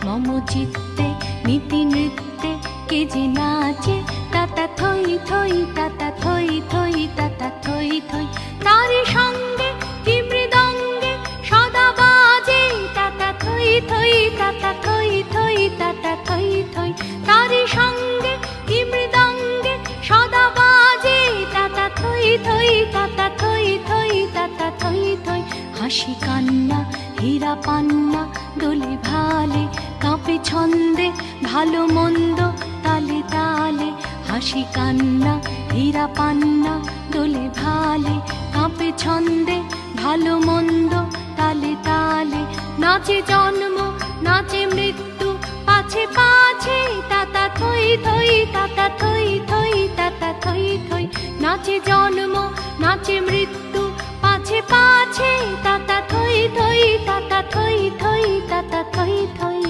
মম চিত্তে নীতি নৃত্যে কে যে নাচে, তাতা থই থই তাতা থই থই তাতা থই থই। তারি সঙ্গে কি মৃদঙ্গে সদা বাজে, তাতা থই থই তাতা থই থই তাতা থই থই। তারি সঙ্গে কি মৃদঙ্গে সদা বাজে, তাতা থই থই তাতা থই থই তাতা থই থই। হাসি কান্না হীরা পান্না দোলে ভালে, কাঁপে ছন্দে ভালো মন্দ তালে তালে। হাসি কান্না হীরা পান্না দোলে ভালে, কাঁপে ছন্দে ভালো মন্দ তালে তালে। নাচে জন্ম নাচে মৃত্যু পাছে পাছে, তাতা থই থই তাতা থই থই তাতা থই থই। নাচে জন্ম নাচে মৃত্যু